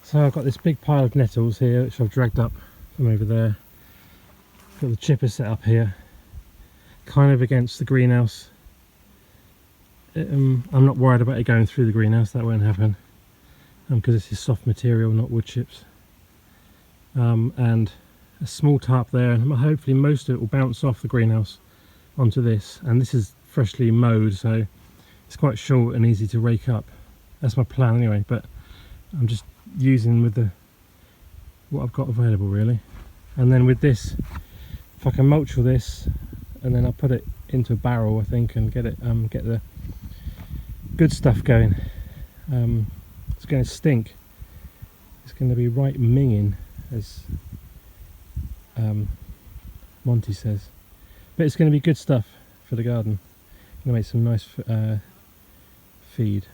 So I've got this big pile of nettles here which I've dragged up from over there. Got the chipper set up here, kind of against the greenhouse. I'm not worried about it going through the greenhouse, that won't happen, because this is soft material, not wood chips. And a small tarp there, and hopefully most of it will bounce off the greenhouse onto this. And this is freshly mowed, so it's quite short and easy to rake up. That's my plan anyway, but I'm just using with what I've got available really. And then with this, if I can mulch all this, and then I'll put it into a barrel, I think, and get the good stuff going. It's going to stink. It's going to be right minging, as Monty says, but it's going to be good stuff for the garden. I'm going to make some nice feed.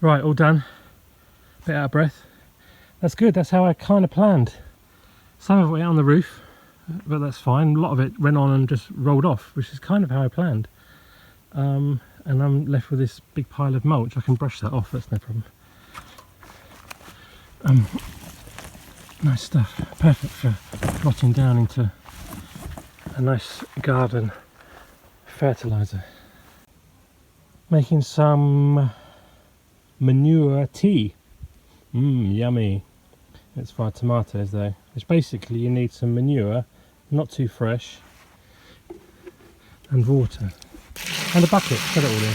Right, all done. Bit out of breath. That's good, that's how I kind of planned. Some of it went on the roof, but that's fine. A lot of it went on and just rolled off, which is kind of how I planned. And I'm left with this big pile of mulch. I can brush that off, that's no problem. Nice stuff, perfect for plotting down into a nice garden fertilizer. Making some manure tea. Yummy. It's for our tomatoes though, which basically you need some manure, not too fresh, and water, and a bucket. Put it all in.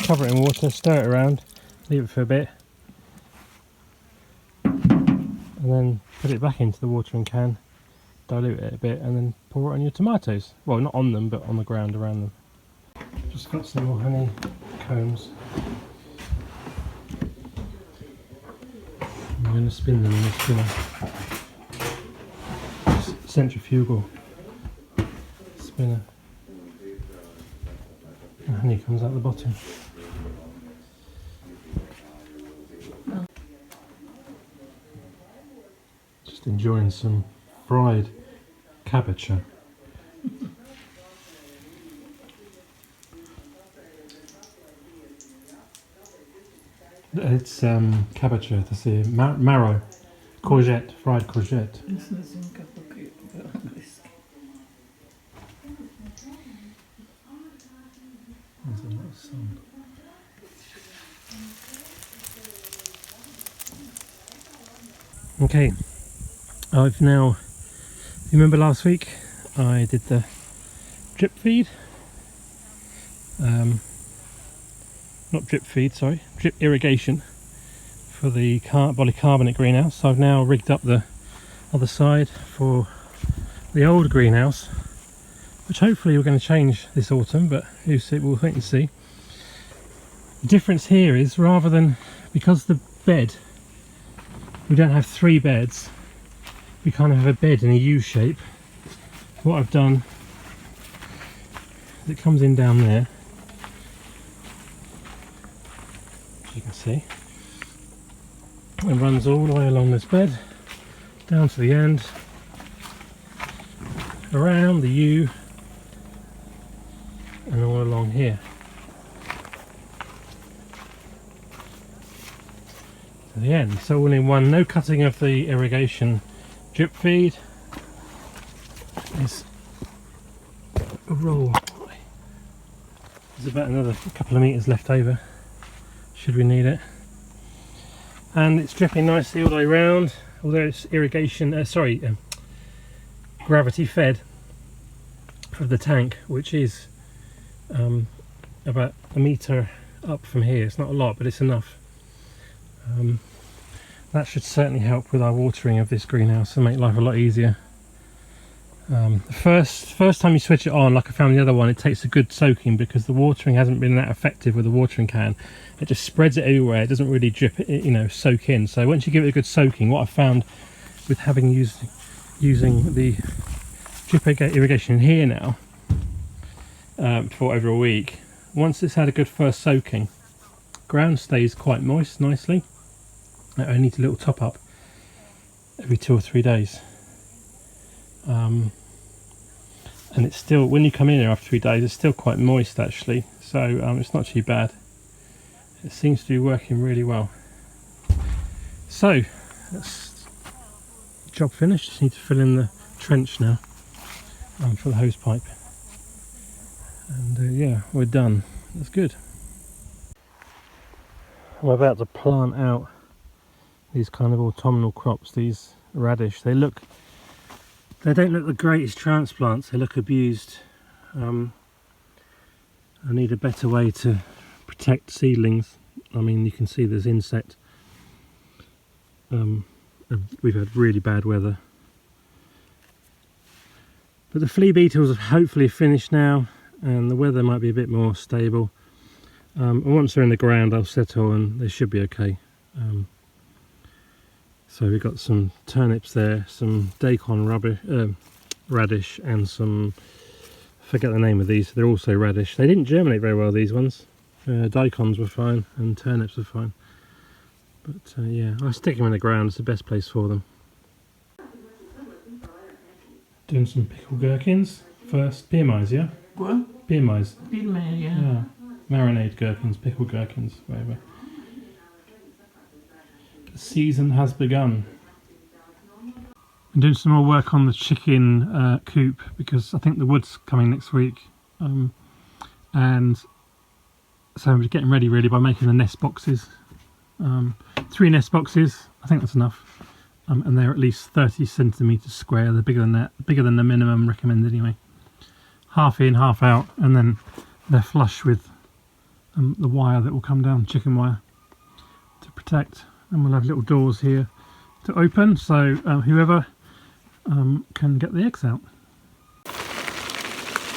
Cover it in water, stir it around, leave it for a bit, and then put it back into the watering can, dilute it a bit, and then pour it on your tomatoes. Well, not on them, but on the ground around them. Just got some more honey combs. I'm going to spin them in the spinner. Centrifugal spinner. And honey comes out the bottom. Just enjoying some fried cabbage. It's cabbage, that's the marrow, courgette, fried courgette. There's a lot of sun. Okay, I've now, you remember last week I did the drip feed, not drip feed, sorry, drip irrigation for the polycarbonate greenhouse. So I've now rigged up the other side for the old greenhouse, which hopefully we're going to change this autumn, but we'll wait and see. The difference here is, rather than, because the bed, we don't have 3 beds, we kind of have a bed in a U shape. What I've done is it comes in down there, as you can see, and runs all the way along this bed, down to the end, around the U, and all along here. To the end, so all in one, no cutting of the irrigation drip feed. There's a roll. There's about another couple of metres left over, should we need it. And it's dripping nicely all the way around, although it's irrigation, gravity fed from the tank, which is about a metre up from here. It's not a lot, but it's enough. That should certainly help with our watering of this greenhouse and make life a lot easier. The first time you switch it on, like I found the other one, it takes a good soaking because the watering hasn't been that effective with the watering can. It just spreads it everywhere. It doesn't really drip it, soak in. So once you give it a good soaking, what I found with having using the drip irrigation in here now for over a week, once it's had a good first soaking, ground stays quite moist nicely. It only needs a little top up every 2 or 3 days. And it's still, when you come in here after 3 days, it's still quite moist actually, so it's not too bad. It seems to be working really well. So that's job finished. Just need to fill in the trench now for the hose pipe, and yeah, we're done. That's good. I'm about to plant out these kind of autumnal crops, these radish. They don't look the greatest transplants. They look abused. I need a better way to protect seedlings. I mean, you can see there's insect. We've had really bad weather. But the flea beetles have hopefully finished now, and the weather might be a bit more stable. And once they're in the ground, they'll settle and they should be okay. So we've got some turnips there, some daikon radish, and some, I forget the name of these, they're also radish. They didn't germinate very well, these ones. Daikons were fine and turnips were fine. But yeah, I stick them in the ground, it's the best place for them. Doing some pickled gherkins first. Biomass, yeah? What? Biomass. Biomass, yeah. Marinade gherkins, pickled gherkins, whatever. The season has begun. I'm doing some more work on the chicken coop because I think the wood's coming next week. And so I'm getting ready really by making the nest boxes. 3 nest boxes, I think that's enough. And they're at least 30 centimetres square. They're bigger than that, bigger than the minimum recommended anyway. Half in, half out, and then they're flush with the wire that will come down, chicken wire, to protect. And we'll have little doors here to open, so whoever can get the eggs out.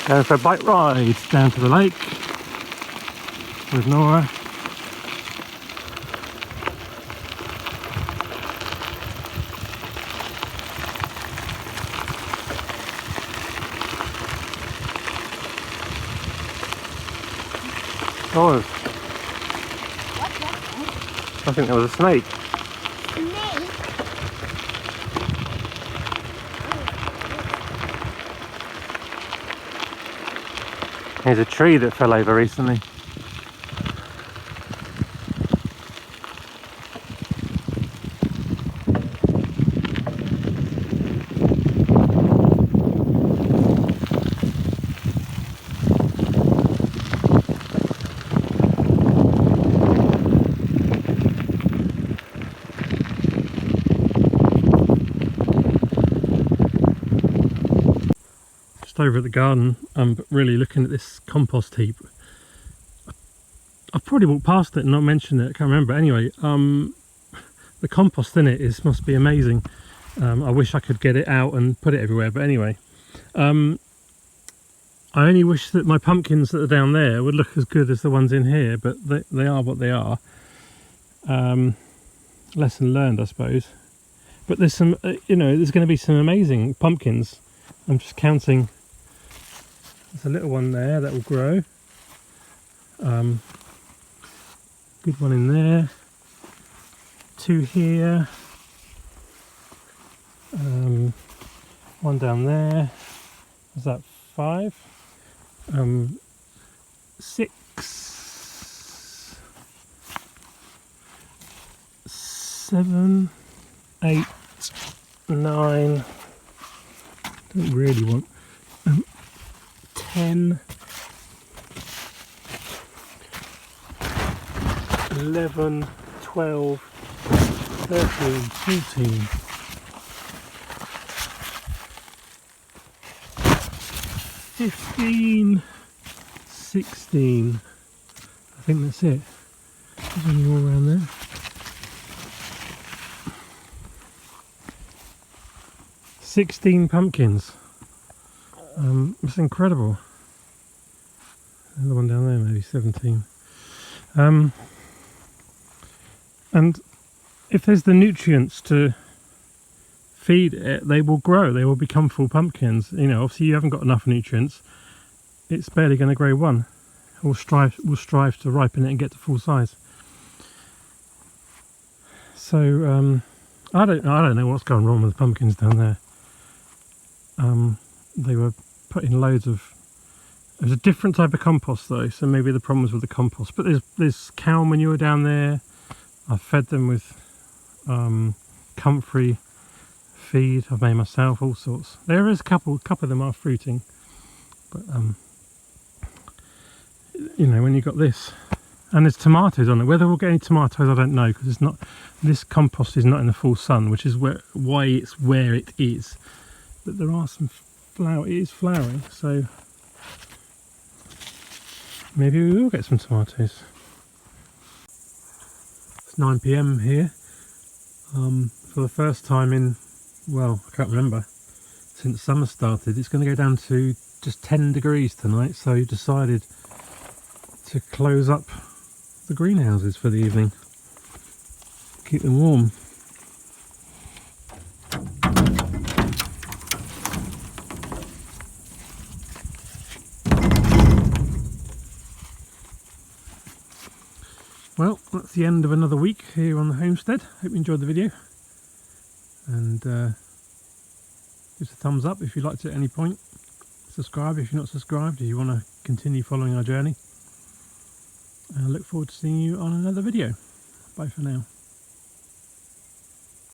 Going for a bike ride down to the lake with Nora. Oh, I think there was a snake. Snake? There's a tree that fell over recently. Over at the garden, but really looking at this compost heap. I've probably walked past it and not mentioned it, I can't remember. Anyway, the compost in it must be amazing. I wish I could get it out and put it everywhere, but anyway, I only wish that my pumpkins that are down there would look as good as the ones in here, but they are what they are. Lesson learned, I suppose. But there's some, there's going to be some amazing pumpkins. I'm just counting. There's a little one there that will grow. Good one in there. 2 here. One down there. Is that 5? 6. 7. 8. 9. Don't really want 10, 11, 12, 13, 14, 15, 16. I think that's it. There's only all around there. $16 pumpkins. It's incredible. Another one down there, maybe 17. And if there's the nutrients to feed it, they will grow. They will become full pumpkins. You know, obviously you haven't got enough nutrients. It's barely going to grow one. We'll strive to ripen it and get to full size. So I don't know what's going wrong with the pumpkins down there. They were putting loads of. There's a different type of compost though, so maybe the problem was with the compost. But there's cow manure down there. I've fed them with comfrey feed. I've made myself all sorts. There is a couple of them are fruiting, but you know, when you got this, and there's tomatoes on it. Whether we'll get any tomatoes, I don't know, because it's not. This compost is not in the full sun, which is why it's where it is. But there are some flower. It is flowering, so maybe we will get some tomatoes. It's 9 PM here. For the first time in, well, I can't remember, since summer started. It's going to go down to just 10 degrees tonight, so we decided to close up the greenhouses for the evening. Keep them warm. Well, that's the end of another week here on the homestead. Hope you enjoyed the video, and give us a thumbs up if you liked it at any point. Subscribe if you're not subscribed, if you want to continue following our journey. And I look forward to seeing you on another video. Bye for now.